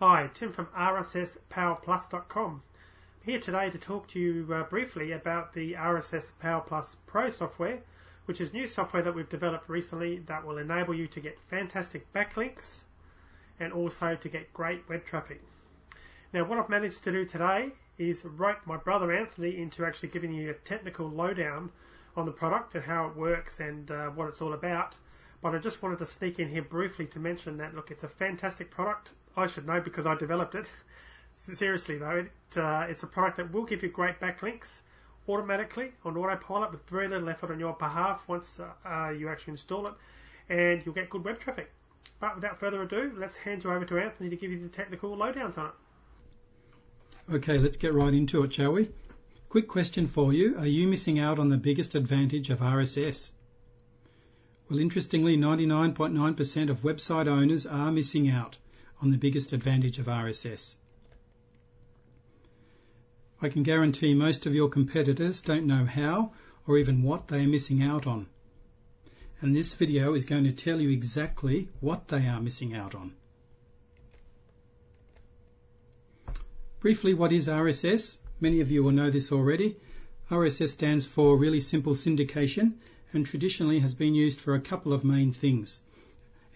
Hi, Tim from RSSPowerPlus.com. I'm here today to talk to you briefly about the RSS Power Plus Pro software, which is new software that we've developed recently that will enable you to get fantastic backlinks and also to get great web traffic. Now, what I've managed to do today is rope my brother Anthony into actually giving you a technical lowdown on the product and how it works and what it's all about. But I just wanted to sneak in here briefly to mention that, look, it's a fantastic product. I should know because I developed it. Seriously though, it's a product that will give you great backlinks automatically on autopilot with very little effort on your behalf once you actually install it, and you'll get good web traffic. But without further ado, let's hand you over to Anthony to give you the technical lowdowns on it. Okay, let's get right into it, shall we? Quick question for you. Are you missing out on the biggest advantage of RSS? Well, interestingly, 99.9% of website owners are missing out on the biggest advantage of RSS. I can guarantee most of your competitors don't know how or even what they are missing out on. And this video is going to tell you exactly what they are missing out on. Briefly, what is RSS? Many of you will know this already. RSS stands for Really Simple Syndication and traditionally has been used for a couple of main things,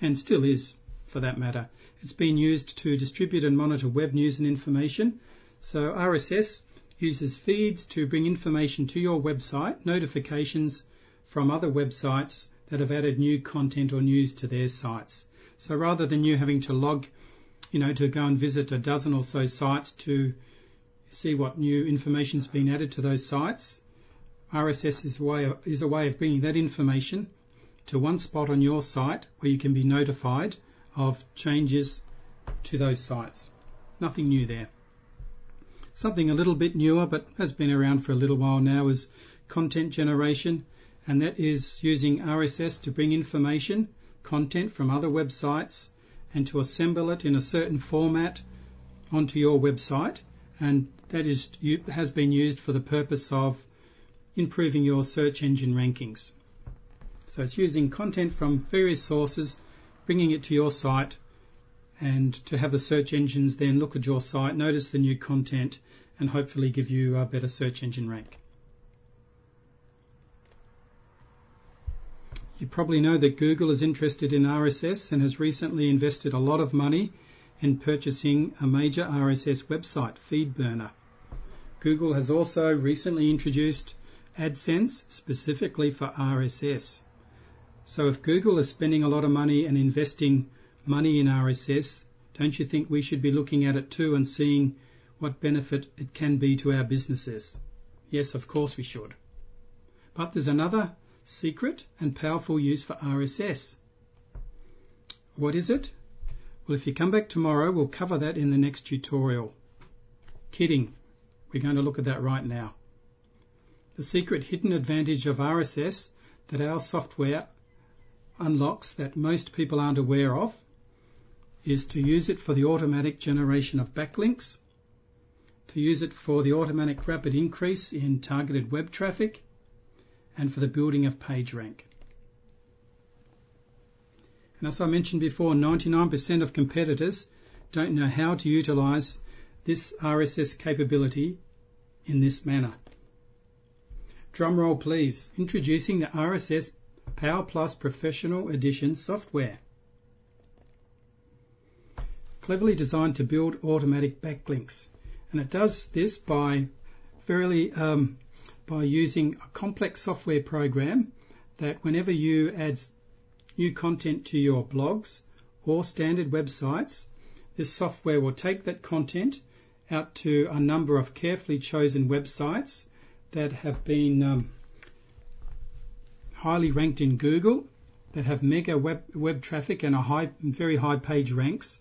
and still is for that matter. It's been used to distribute and monitor web news and information. So RSS uses feeds to bring information to your website, notifications from other websites that have added new content or news to their sites. So rather than you having to log, to go and visit a dozen or so sites to see what new information's been added to those sites, RSS is a way of bringing that information to one spot on your site where you can be notified of changes to those sites. Nothing new there. Something a little bit newer but has been around for a little while now is content generation, and that is using RSS to bring information, content from other websites, and to assemble it in a certain format onto your website, and that has been used for the purpose of improving your search engine rankings. So it's using content from various sources, bringing it to your site, and to have the search engines then look at your site, notice the new content, and hopefully give you a better search engine rank. You probably know that Google is interested in RSS and has recently invested a lot of money in purchasing a major RSS website, FeedBurner. Google has also recently introduced AdSense specifically for RSS. So if Google is spending a lot of money and investing money in RSS, don't you think we should be looking at it too and seeing what benefit it can be to our businesses? Yes, of course we should. But there's another secret and powerful use for RSS. What is it? Well, if you come back tomorrow, we'll cover that in the next tutorial. Kidding. We're going to look at that right now. The secret hidden advantage of RSS that our software unlocks that most people aren't aware of is to use it for the automatic generation of backlinks, to use it for the automatic rapid increase in targeted web traffic, and for the building of PageRank. And as I mentioned before, 99% of competitors don't know how to utilize this RSS capability in this manner. Drum roll please. Introducing the RSS Power Plus Professional Edition software. Cleverly designed to build automatic backlinks. And it does this by using a complex software program that whenever you add new content to your blogs or standard websites, this software will take that content out to a number of carefully chosen websites that have been highly ranked in Google, that have mega web traffic and very high page ranks,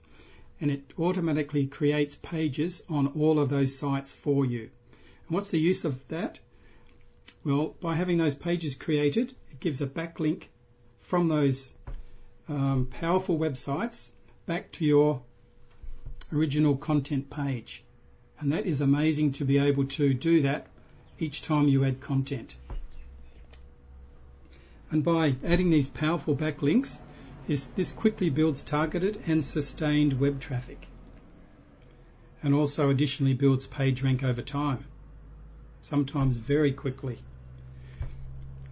and it automatically creates pages on all of those sites for you. And what's the use of that? Well, by having those pages created, it gives a backlink from those powerful websites back to your original content page. And that is amazing to be able to do that each time you add content. And by adding these powerful backlinks, this quickly builds targeted and sustained web traffic. and also additionally builds page rank over time, sometimes very quickly.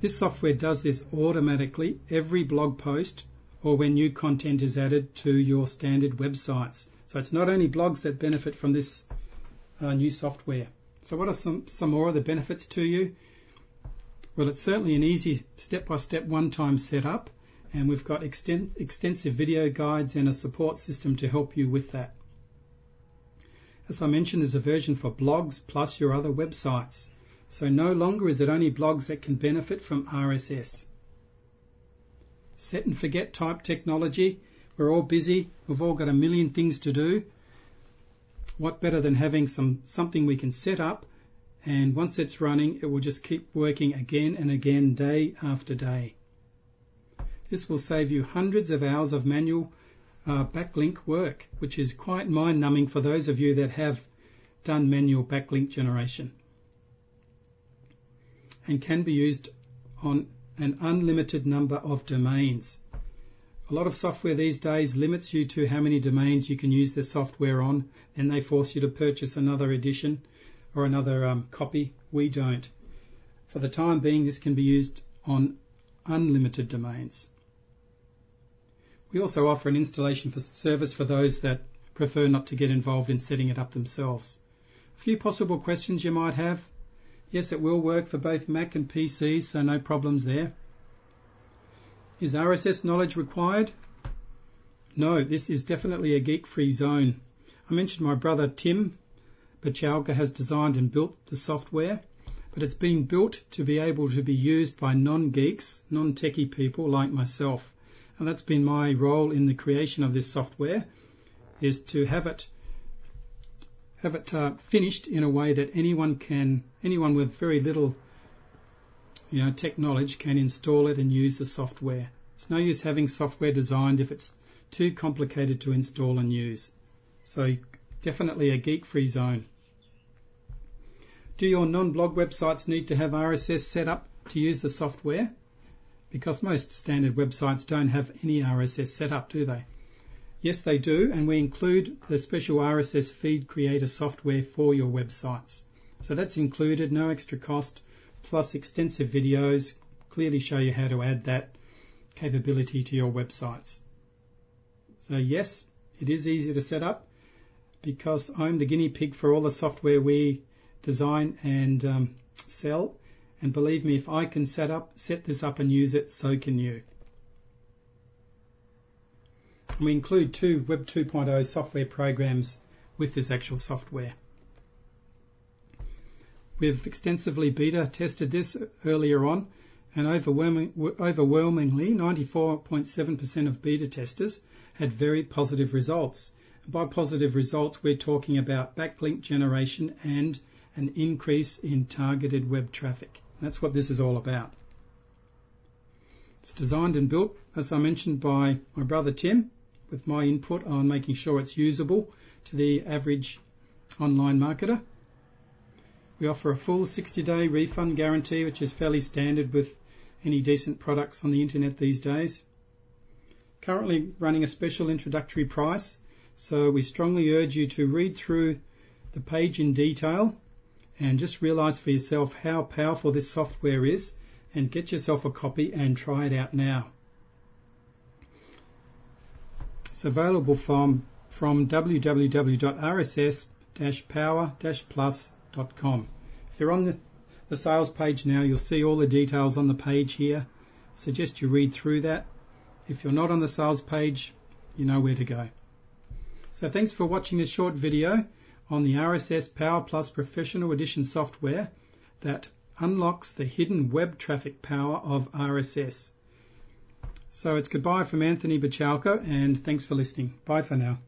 This software does this automatically every blog post or when new content is added to your standard websites. So it's not only blogs that benefit from this new software. So what are some more of the benefits to you? Well, it's certainly an easy step-by-step one-time setup, and we've got extensive video guides and a support system to help you with that. As I mentioned, there's a version for blogs plus your other websites. So no longer is it only blogs that can benefit from RSS. Set and forget type technology. We're all busy. We've all got a million things to do. What better than having something we can set up, and once it's running, it will just keep working again and again, day after day. This will save you hundreds of hours of manual backlink work, which is quite mind-numbing for those of you that have done manual backlink generation, and can be used on an unlimited number of domains. A lot of software these days limits you to how many domains you can use the software on, and they force you to purchase another edition or another copy. We don't. For the time being, this can be used on unlimited domains. We also offer an installation service for those that prefer not to get involved in setting it up themselves. A few possible questions you might have. Yes, it will work for both Mac and PCs, so no problems there. Is RSS knowledge required? No, this is definitely a geek-free zone. I mentioned my brother Tim Bachalka has designed and built the software, but it's been built to be able to be used by non-geeks, non-techie people like myself. And that's been my role in the creation of this software, is to have it finished in a way that anyone with very little tech knowledge can install it and use the software. It's no use having software designed if it's too complicated to install and use. So definitely a geek-free zone. Do your non-blog websites need to have RSS set up to use the software? Because most standard websites don't have any RSS set up, do they? Yes, they do, and we include the special RSS feed creator software for your websites. So that's included, no extra cost, plus extensive videos clearly show you how to add that capability to your websites. So yes, it is easy to set up because I'm the guinea pig for all the software we design and sell. And believe me, if I can set this up and use it, so can you. We include 2 Web 2.0 software programs with this actual software. We've extensively beta tested this earlier on, and overwhelmingly 94.7% of beta testers had very positive results. By positive results, we're talking about backlink generation and an increase in targeted web traffic. That's what this is all about. It's designed and built, as I mentioned, by my brother Tim, with my input on making sure it's usable to the average online marketer. We offer a full 60-day refund guarantee, which is fairly standard with any decent products on the internet these days. Currently running a special introductory price, so we strongly urge you to read through the page in detail and just realise for yourself how powerful this software is, and get yourself a copy and try it out now. It's available from www.rss-power-plus.com. If you're on the sales page now, you'll see all the details on the page here. I suggest you read through that. If you're not on the sales page, you know where to go. So thanks for watching this short video on the RSS Power Plus Professional Edition software that unlocks the hidden web traffic power of RSS. So it's goodbye from Anthony Bachalka, and thanks for listening. Bye for now.